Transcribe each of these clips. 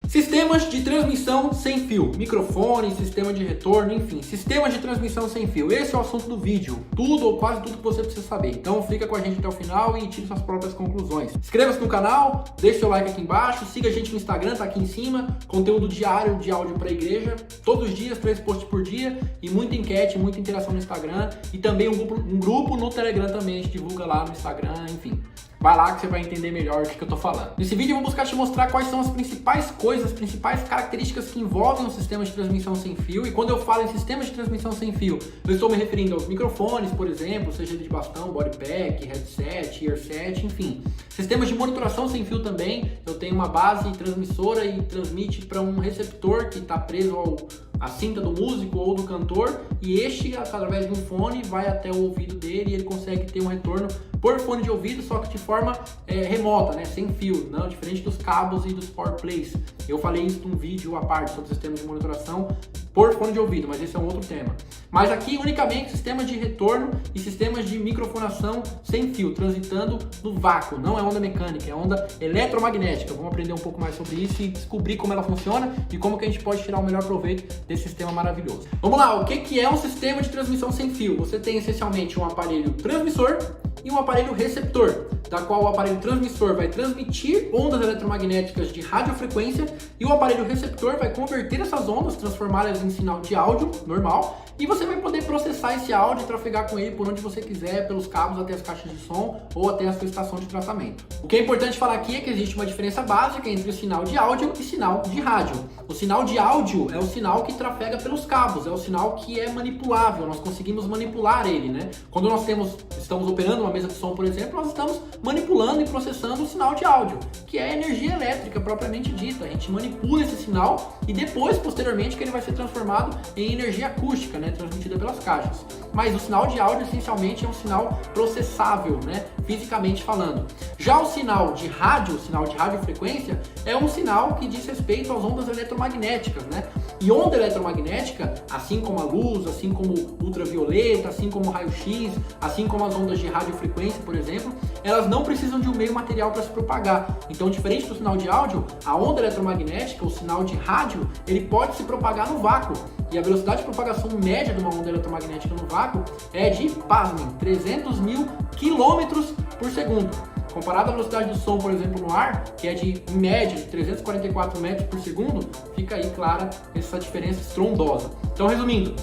Sistemas de transmissão sem fio, microfone, sistema de retorno, enfim, sistemas de transmissão sem fio. Esse é o assunto do vídeo, tudo ou quase tudo que você precisa saber. Então fica com a gente até o final e tire suas próprias conclusões. Inscreva-se no canal, deixe seu like aqui embaixo, siga a gente no Instagram, tá aqui em cima, conteúdo diário de áudio para a igreja, todos os dias, 3 posts por dia e muita enquete, muita interação no Instagram e também um grupo no Telegram também, a gente divulga lá no Instagram, enfim. Vai lá que você vai entender melhor o que eu tô falando. Nesse vídeo eu vou buscar te mostrar quais são as principais coisas, as principais características que envolvem um sistema de transmissão sem fio. E quando eu falo em sistemas de transmissão sem fio, eu estou me referindo aos microfones, por exemplo, seja de bastão, bodypack, headset, earset, enfim. Sistemas de monitoração sem fio também. Eu tenho uma base transmissora e transmite para um receptor que está preso à cinta do músico ou do cantor, e este, através de um fone, vai até o ouvido dele e ele consegue ter um retorno por fone de ouvido, só que de forma remota, né? Sem fio, não, diferente dos cabos e dos power plays. Eu falei isso num vídeo à parte sobre sistemas de monitoração por fone de ouvido, mas esse é um outro tema. Mas aqui unicamente sistemas de retorno e sistemas de microfonação sem fio, transitando no vácuo. Não é onda mecânica, é onda eletromagnética. Vamos aprender um pouco mais sobre isso e descobrir como ela funciona e como que a gente pode tirar o melhor proveito desse sistema maravilhoso. Vamos lá, o que é um sistema de transmissão sem fio? Você tem essencialmente um aparelho transmissor e um aparelho receptor, da qual o aparelho transmissor vai transmitir ondas eletromagnéticas de radiofrequência e o aparelho receptor vai converter essas ondas, transformá-las em sinal de áudio normal, e você vai poder processar esse áudio e trafegar com ele por onde você quiser, pelos cabos até as caixas de som ou até a sua estação de tratamento. O que é importante falar aqui é que existe uma diferença básica entre o sinal de áudio e sinal de rádio. O sinal de áudio é o sinal que trafega pelos cabos, é o sinal que é manipulável, nós conseguimos manipular ele, né? Quando nós estamos operando uma mesa de som, por exemplo, nós estamos manipulando e processando o sinal de áudio, que é a energia elétrica propriamente dita. A gente manipula esse sinal e depois, posteriormente, que ele vai ser transformado em energia acústica, né, transmitida pelas caixas. Mas o sinal de áudio, essencialmente, é um sinal processável, né, fisicamente falando. Já o sinal de radiofrequência, é um sinal que diz respeito às ondas eletromagnéticas, né? E onda eletromagnética, assim como a luz, assim como ultravioleta, assim como o raio-x, assim como as ondas de radiofrequência, por exemplo, elas não precisam de um meio material para se propagar. Então, diferente do sinal de áudio, a onda eletromagnética, o sinal de rádio, ele pode se propagar no vácuo. E a velocidade de propagação média de uma onda eletromagnética no vácuo é de, pasmem, 300 mil quilômetros por segundo. Comparado à velocidade do som, por exemplo, no ar, que é de, em média, de 344 metros por segundo, fica aí clara essa diferença estrondosa. Então, resumindo,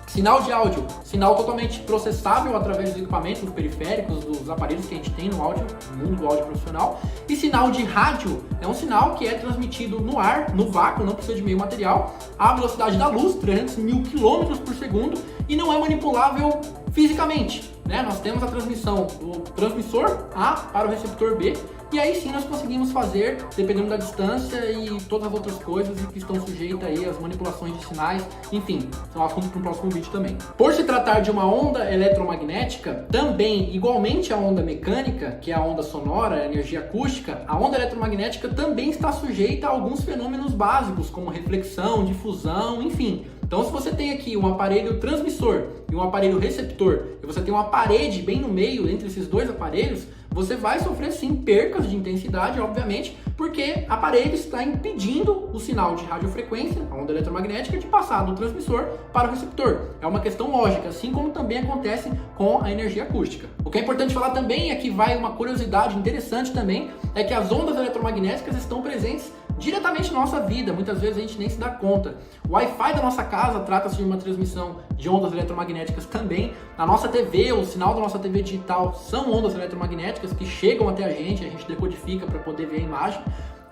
sinal de áudio, sinal totalmente processável através dos equipamentos, dos periféricos, dos aparelhos que a gente tem no áudio, no mundo do áudio profissional. E sinal de rádio é um sinal que é transmitido no ar, no vácuo, não precisa de meio material, à velocidade da luz, 300 mil quilômetros por segundo, e não é manipulável fisicamente, né? Nós temos a transmissão do transmissor A para o receptor B, e aí sim nós conseguimos fazer, dependendo da distância e todas as outras coisas que estão sujeitas aí às manipulações de sinais, enfim, são assuntos para o próximo vídeo também. Por se tratar de uma onda eletromagnética, também, igualmente a onda mecânica, que é a onda sonora, a energia acústica, a onda eletromagnética também está sujeita a alguns fenômenos básicos, como reflexão, difusão, enfim. Então, se você tem aqui um aparelho transmissor e um aparelho receptor, e você tem uma parede bem no meio entre esses dois aparelhos, você vai sofrer sim percas de intensidade, obviamente, porque a parede está impedindo o sinal de radiofrequência, a onda eletromagnética, de passar do transmissor para o receptor. É uma questão lógica, assim como também acontece com a energia acústica. O que é importante falar também, é que vai uma curiosidade interessante também, é que as ondas eletromagnéticas estão presentes diretamente na nossa vida, muitas vezes a gente nem se dá conta. O Wi-Fi da nossa casa trata-se de uma transmissão de ondas eletromagnéticas também. Na nossa TV, o sinal da nossa TV digital são ondas eletromagnéticas que chegam até a gente decodifica para poder ver a imagem.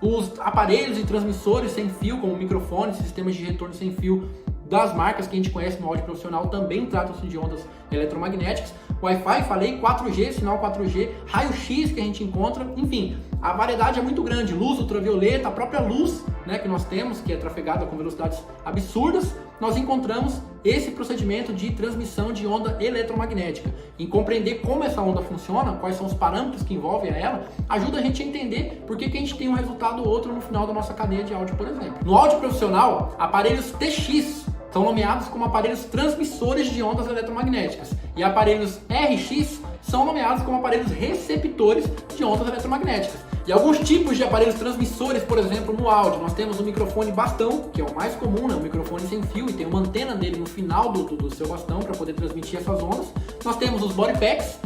Os aparelhos e transmissores sem fio, como microfones, sistemas de retorno sem fio das marcas que a gente conhece no áudio profissional, também tratam-se de ondas eletromagnéticas. Wi-Fi, falei, 4G, sinal 4G, raio-x que a gente encontra, enfim, a variedade é muito grande. Luz ultravioleta, a própria luz, né, que nós temos, que é trafegada com velocidades absurdas, nós encontramos esse procedimento de transmissão de onda eletromagnética. Em compreender como essa onda funciona, quais são os parâmetros que envolvem ela, ajuda a gente a entender por que a gente tem um resultado ou outro no final da nossa cadeia de áudio, por exemplo. No áudio profissional, aparelhos TX são nomeados como aparelhos transmissores de ondas eletromagnéticas, e aparelhos RX são nomeados como aparelhos receptores de ondas eletromagnéticas. E alguns tipos de aparelhos transmissores, por exemplo, no áudio, nós temos o microfone bastão, que é o mais comum, né? Um microfone sem fio e tem uma antena dele no final do seu bastão para poder transmitir essas ondas. Nós temos os body packs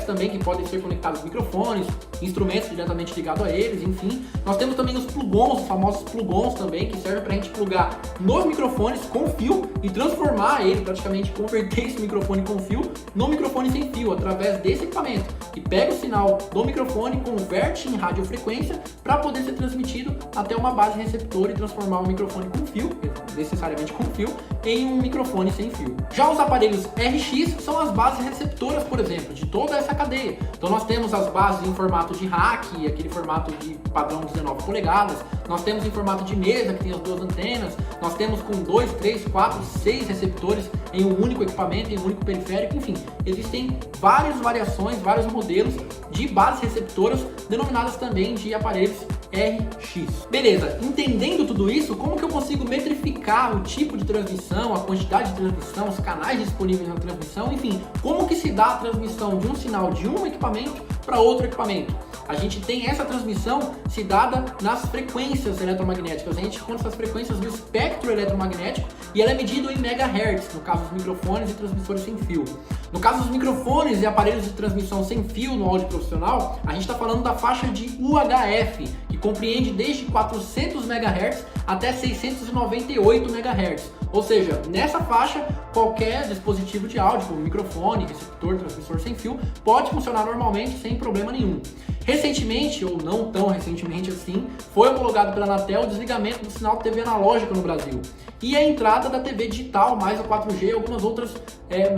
também, que podem ser conectados aos microfones, instrumentos diretamente ligados a eles, enfim. Nós temos também os plugons, os famosos plugons também, que servem para a gente plugar nos microfones com fio e transformar ele, praticamente converter esse microfone com fio no microfone sem fio, através desse equipamento, que pega o sinal do microfone, converte em radiofrequência para poder ser transmitido até uma base receptora e transformar o microfone com fio, necessariamente com fio, em um microfone sem fio. Já os aparelhos RX são as bases receptoras, por exemplo, de toda essa cadeia. Então nós temos as bases em formato de rack, aquele formato de padrão 19 polegadas, nós temos em formato de mesa, que tem as duas antenas, nós temos com 2, 3, 4, 6 receptores em um único equipamento, em um único periférico, enfim, existem várias variações, vários modelos de bases receptoras, denominadas também de aparelhos RX. Beleza, entendendo tudo isso, como que eu consigo metrificar o tipo de transmissão, a quantidade de transmissão, os canais disponíveis na transmissão, enfim, como que se dá a transmissão de um sinal de um equipamento para outro equipamento? A gente tem essa transmissão se dada nas frequências eletromagnéticas. A gente conta essas frequências do espectro eletromagnético e ela é medida em megahertz, no caso dos microfones e transmissores sem fio. No caso dos microfones e aparelhos de transmissão sem fio no áudio profissional, a gente está falando da faixa de UHF, que compreende desde 400 MHz até 698 MHz. Ou seja, nessa faixa, qualquer dispositivo de áudio, como microfone, receptor, transmissor sem fio, pode funcionar normalmente sem problema nenhum. Recentemente, ou não tão recentemente assim, foi homologado pela Anatel o desligamento do sinal TV analógico no Brasil e a entrada da TV digital, mais o 4G e algumas outras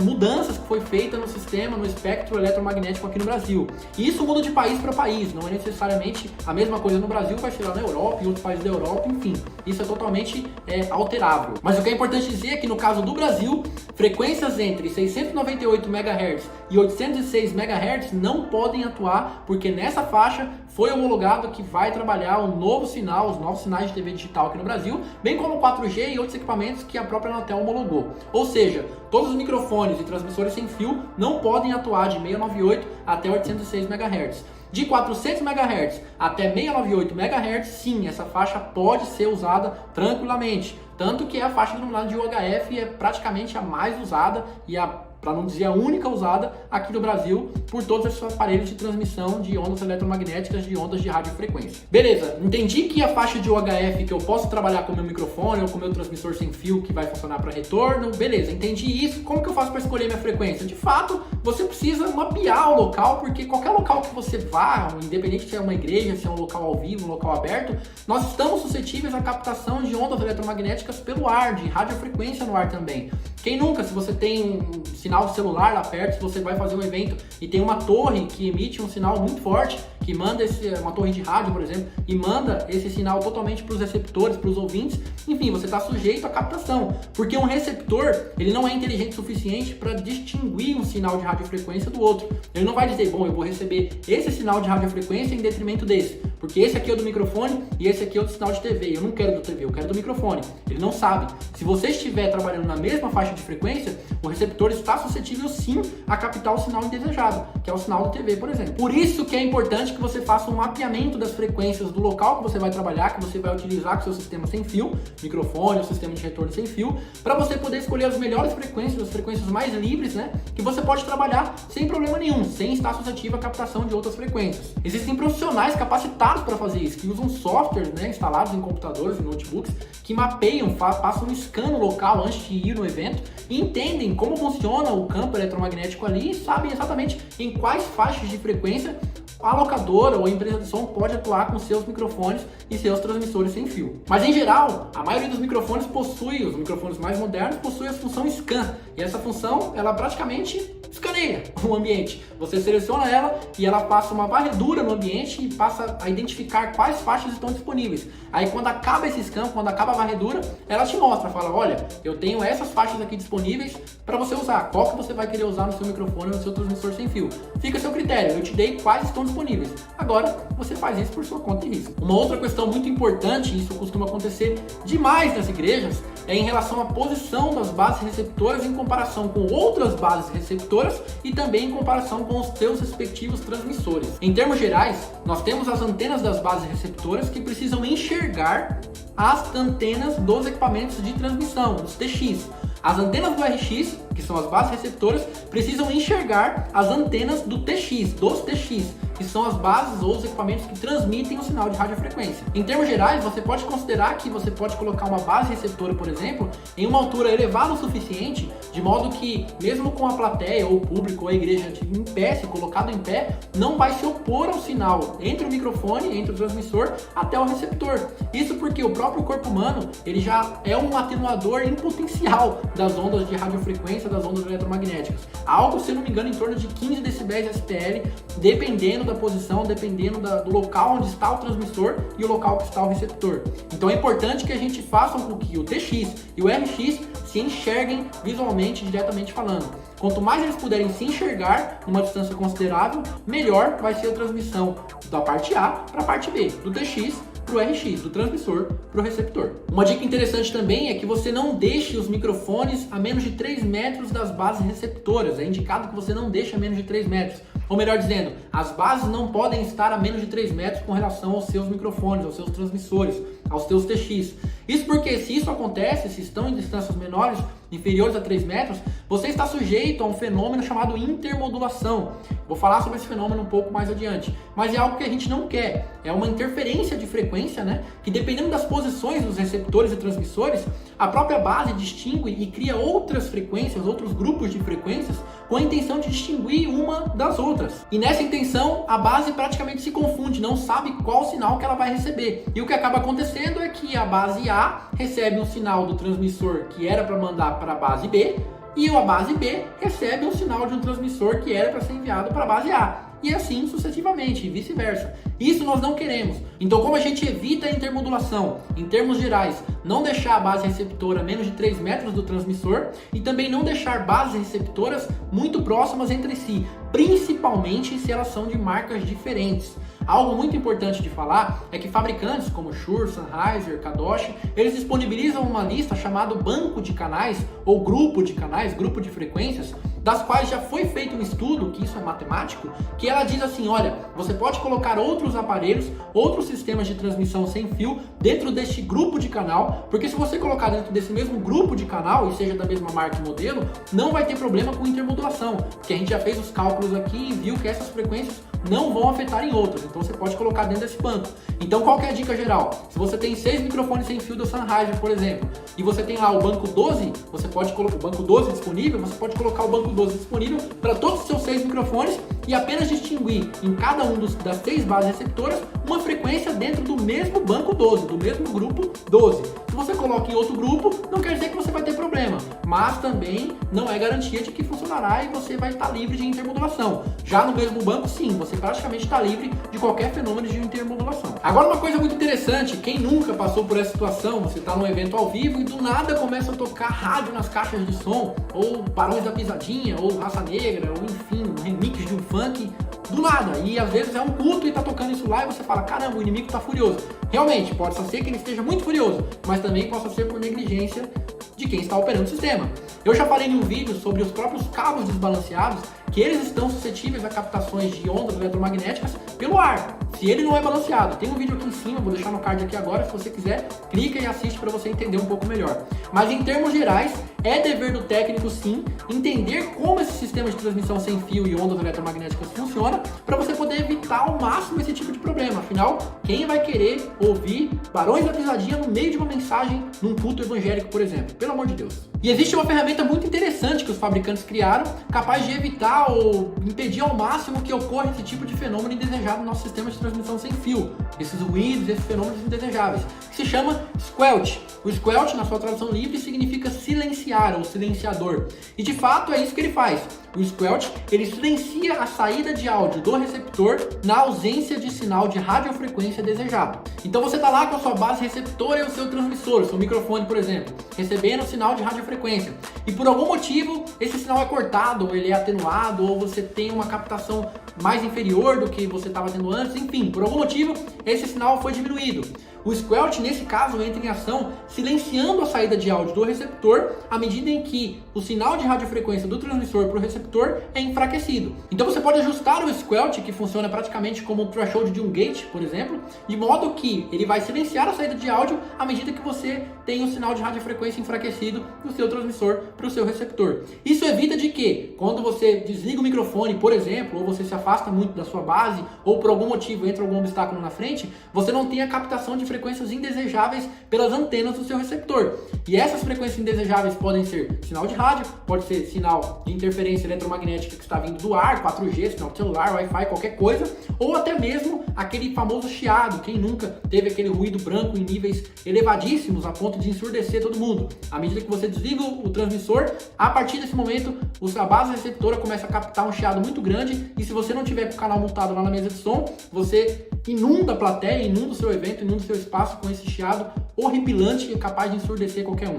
mudanças que foi feita no sistema, no espectro eletromagnético aqui no Brasil. E isso muda de país para país, não é necessariamente a mesma coisa no Brasil, vai ser lá na Europa e outros países da Europa, enfim, isso é totalmente alterável. Mas o que é importante dizer é que no caso do Brasil, frequências entre 698 MHz e 806 MHz não podem atuar, porque nessa faixa foi homologado que vai trabalhar um novo sinal, os novos sinais de TV digital aqui no Brasil, bem como 4G e outros equipamentos que a própria Anatel homologou. Ou seja, todos os microfones e transmissores sem fio não podem atuar de 698 até 806 MHz. De 400 MHz até 698 MHz, sim, essa faixa pode ser usada tranquilamente. Tanto que a faixa denominada de UHF é praticamente a mais usada e para não dizer a única usada aqui no Brasil por todos esses aparelhos de transmissão de ondas eletromagnéticas, de ondas de radiofrequência. Beleza, entendi que a faixa de UHF que eu posso trabalhar com o meu microfone ou com o meu transmissor sem fio que vai funcionar para retorno, beleza, entendi isso. Como que eu faço para escolher minha frequência? De fato, você precisa mapear o local, porque qualquer local que você vá, independente se é uma igreja, se é um local ao vivo, um local aberto, nós estamos suscetíveis à captação de ondas eletromagnéticas pelo ar, de radiofrequência no ar também. Quem nunca, se você tem um sinal de celular lá perto, se você vai fazer um evento e tem uma torre que emite um sinal muito forte, que manda uma torre de rádio, por exemplo, e manda esse sinal totalmente para os receptores, para os ouvintes, enfim, você está sujeito à captação, porque um receptor, ele não é inteligente o suficiente para distinguir um sinal de radiofrequência do outro. Ele não vai dizer, bom, eu vou receber esse sinal de radiofrequência em detrimento desse, porque esse aqui é o do microfone e esse aqui é o do sinal de TV. Eu não quero do TV, eu quero do microfone. Ele não sabe. Se você estiver trabalhando na mesma faixa de frequência, o receptor está suscetível sim a captar o sinal indesejado, que é o sinal da TV, por exemplo. Por isso que é importante que você faça um mapeamento das frequências do local que você vai trabalhar, que você vai utilizar com o seu sistema sem fio, microfone ou sistema de retorno sem fio, para você poder escolher as melhores frequências, as frequências mais livres, né, que você pode trabalhar sem problema nenhum, sem estar suscetível à captação de outras frequências. Existem profissionais capacitados para fazer isso, que usam softwares, né, instalados em computadores e notebooks, que mapeiam, passam um scan no local antes de ir no evento e entendem como funciona o campo eletromagnético ali e sabem exatamente em quais faixas de frequência a locadora ou a empresa de som pode atuar com seus microfones e seus transmissores sem fio. Mas em geral, a maioria dos microfones possui, os microfones mais modernos possuem a função scan, e essa função, ela praticamente escaneia o ambiente. Você seleciona ela e ela passa uma varredura no ambiente e passa a identificar quais faixas estão disponíveis. Aí quando acaba esse scan, quando acaba a varredura, ela te mostra, fala, olha, eu tenho essas faixas aqui disponíveis para você usar. Qual que você vai querer usar no seu microfone ou no seu transmissor sem fio? Fica a seu critério, eu te dei quais estão disponíveis disponíveis. Agora, você faz isso por sua conta e risco. Uma outra questão muito importante, e isso costuma acontecer demais nas igrejas, é em relação à posição das bases receptoras em comparação com outras bases receptoras e também em comparação com os seus respectivos transmissores. Em termos gerais, nós temos as antenas das bases receptoras que precisam enxergar as antenas dos equipamentos de transmissão, os TX. As antenas do RX, que são as bases receptoras, precisam enxergar as antenas do TX, dos TX, que são as bases ou os equipamentos que transmitem o sinal de radiofrequência. Em termos gerais, você pode considerar que você pode colocar uma base receptora, por exemplo, em uma altura elevada o suficiente, de modo que, mesmo com a plateia, ou o público, ou a igreja em pé, se colocado em pé, não vai se opor ao sinal entre o microfone, entre o transmissor, até o receptor. Isso porque o próprio corpo humano, ele já é um atenuador em potencial das ondas de radiofrequência, das ondas eletromagnéticas. Algo, se eu não me engano, em torno de 15 decibéis SPL, dependendo da posição, dependendo do local onde está o transmissor e o local que está o receptor. Então é importante que a gente faça com que o TX e o RX se enxerguem visualmente, diretamente falando. Quanto mais eles puderem se enxergar numa distância considerável, melhor vai ser a transmissão da parte A para a parte B, do TX para o RX, do transmissor para o receptor. Uma dica interessante também é que você não deixe os microfones a menos de 3 metros das bases receptoras. É indicado que você não deixe a menos de 3 metros. Ou melhor dizendo, as bases não podem estar a menos de 3 metros com relação aos seus microfones, aos seus transmissores, aos seus TX. Isso porque, se isso acontece, se estão em distâncias menores, inferiores a 3 metros, você está sujeito a um fenômeno chamado intermodulação. Vou falar sobre esse fenômeno um pouco mais adiante, mas é algo que a gente não quer. É uma interferência de frequência, né? Que dependendo das posições dos receptores e transmissores, a própria base distingue e cria outras frequências, outros grupos de frequências, com a intenção de distinguir uma das outras. E nessa intenção, a base praticamente se confunde, não sabe qual sinal que ela vai receber. E o que acaba acontecendo é que a base A recebe um sinal do transmissor que era para mandar para a base B, e a base B recebe um sinal de um transmissor que era para ser enviado para a base A. E assim sucessivamente, e vice-versa. Isso nós não queremos. Então, como a gente evita a intermodulação, em termos gerais, não deixar a base receptora a menos de 3 metros do transmissor e também não deixar bases receptoras muito próximas entre si, principalmente se elas são de marcas diferentes. Algo muito importante de falar é que fabricantes como Shure, Sennheiser, Kadoshi, eles disponibilizam uma lista chamada banco de canais ou grupo de canais, grupo de frequências, das quais já foi feito um estudo, que isso é matemático, que ela diz assim, olha, você pode colocar outros aparelhos, outros sistemas de transmissão sem fio dentro deste grupo de canal, porque se você colocar dentro desse mesmo grupo de canal, e seja da mesma marca e modelo, não vai ter problema com intermodulação, porque a gente já fez os cálculos aqui e viu que essas frequências não vão afetar em outras, então você pode colocar dentro desse banco. Então qual que é a dica geral? Se você tem 6 microfones sem fio da Sennheiser, por exemplo, e você tem lá o banco 12, você pode colocar o banco 12 disponível, você pode colocar o banco 12 disponível para todos os seus 6 microfones e apenas distinguir em cada um das 6 bases receptoras uma frequência dentro do mesmo banco 12, do mesmo grupo 12. Se você coloca em outro grupo, não quer dizer que você vai ter problema, mas também não é garantia de que funcionará e você vai estar livre de intermodulação. Já no mesmo banco, sim, você praticamente está livre de qualquer fenômeno de intermodulação. Agora, uma coisa muito interessante, quem nunca passou por essa situação, você está num evento ao vivo e do nada começa a tocar rádio nas caixas de som, ou Barões da Pisadinha, ou Raça Negra, ou enfim, um remix de um funk, do nada, e às vezes é um culto e tá tocando isso lá e você fala, caramba, o inimigo tá furioso. Realmente, pode ser que ele esteja muito furioso, mas também possa ser por negligência de quem está operando o sistema. Eu já falei em um vídeo sobre os próprios cabos desbalanceados, que eles estão suscetíveis a captações de ondas eletromagnéticas pelo ar, se ele não é balanceado. Tem um vídeo aqui em cima, vou deixar no card aqui agora, se você quiser, clica e assiste para você entender um pouco melhor. Mas em termos gerais, é dever do técnico sim, entender como esse sistema de transmissão sem fio e ondas eletromagnéticas funciona, para você poder evitar ao máximo esse tipo de problema. Afinal, quem vai querer ouvir Barões da Pisadinha no meio de uma mensagem num culto evangélico, por exemplo? Pelo amor de Deus. E existe uma ferramenta muito interessante que os fabricantes criaram, capaz de evitar ou impedir ao máximo que ocorra esse tipo de fenômeno indesejado no nosso sistema de transmissão sem fio, esses ruídos, esses fenômenos indesejáveis, que se chama Squelch. O Squelch, na sua tradução livre, significa silenciar ou silenciador. E de fato é isso que ele faz. O squelch, ele silencia a saída de áudio do receptor na ausência de sinal de radiofrequência desejado. Então você está lá com a sua base receptora e o seu transmissor, o seu microfone, por exemplo, recebendo sinal de radiofrequência. E por algum motivo, esse sinal é cortado, ou ele é atenuado, ou você tem uma captação mais inferior do que você estava tendo antes, enfim, por algum motivo, esse sinal foi diminuído. O squelch, nesse caso, entra em ação silenciando a saída de áudio do receptor à medida em que o sinal de radiofrequência do transmissor para o receptor é enfraquecido. Então você pode ajustar o squelch, que funciona praticamente como o threshold de um gate, por exemplo, de modo que ele vai silenciar a saída de áudio à medida que você tem o sinal de radiofrequência enfraquecido do seu transmissor para o seu receptor. Isso evita de que, quando você desliga o microfone, por exemplo, ou você se afasta muito da sua base, ou por algum motivo entra algum obstáculo na frente, você não tenha captação de frequências indesejáveis pelas antenas do seu receptor. E essas frequências indesejáveis podem ser sinal de rádio, pode ser sinal de interferência eletromagnética que está vindo do ar, 4G, sinal de celular, Wi-Fi, qualquer coisa, ou até mesmo aquele famoso chiado. Quem nunca teve aquele ruído branco em níveis elevadíssimos a ponto de ensurdecer todo mundo? À medida que você desliga o transmissor, a partir desse momento, a base receptora começa a captar um chiado muito grande, e se você não tiver com o canal montado lá na mesa de som, você inunda a plateia, inunda o seu evento, inunda o seu espaço com esse chiado horripilante e capaz de ensurdecer qualquer um.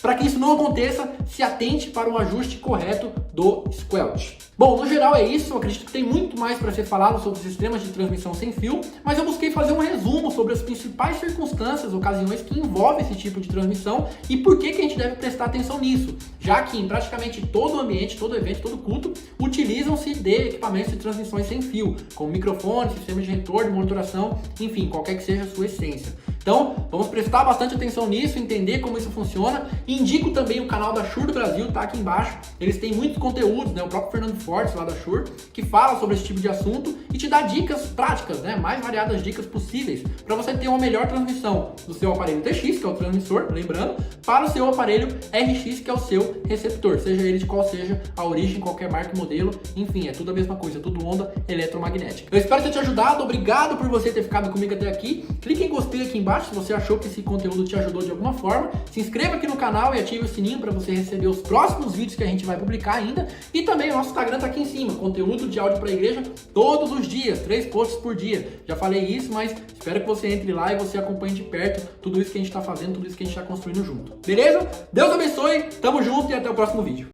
Para que isso não aconteça, se atente para um ajuste correto do squelch. Bom, no geral é isso. Eu acredito que tem muito mais para ser falado sobre sistemas de transmissão sem fio, mas eu busquei fazer um resumo sobre as principais circunstâncias, ocasiões que envolvem esse tipo de transmissão e por que a gente deve prestar atenção nisso, já que em praticamente todo ambiente, todo evento, todo culto, utilizam-se de equipamentos de transmissões sem fio, como microfone, sistema de retorno, de monitoração, enfim, qualquer que seja a sua essência. Então, vamos prestar bastante atenção nisso, entender como isso funciona. Indico também o canal da Shure do Brasil, tá aqui embaixo. Eles têm muitos conteúdos, né? O próprio Fernando Fortes, lá da Shure, que fala sobre esse tipo de assunto e te dá dicas práticas, né? Mais variadas dicas possíveis para você ter uma melhor transmissão do seu aparelho TX, que é o transmissor, lembrando, para o seu aparelho RX, que é o seu receptor, seja ele de qual seja a origem, qualquer marca e modelo, enfim, é tudo a mesma coisa, tudo onda eletromagnética. Eu espero ter te ajudado, obrigado por você ter ficado comigo até aqui. Clique em gostei aqui embaixo se você achou que esse conteúdo te ajudou de alguma forma. Se inscreva aqui no canal e ative o sininho para você receber os próximos vídeos que a gente vai publicar ainda. E também o nosso Instagram tá aqui em cima, conteúdo de áudio para a igreja todos os dias, 3 posts por dia. Já falei isso, mas espero que você entre lá e você acompanhe de perto tudo isso que a gente está fazendo, tudo isso que a gente está construindo junto. Beleza? Deus abençoe, tamo junto e até o próximo vídeo.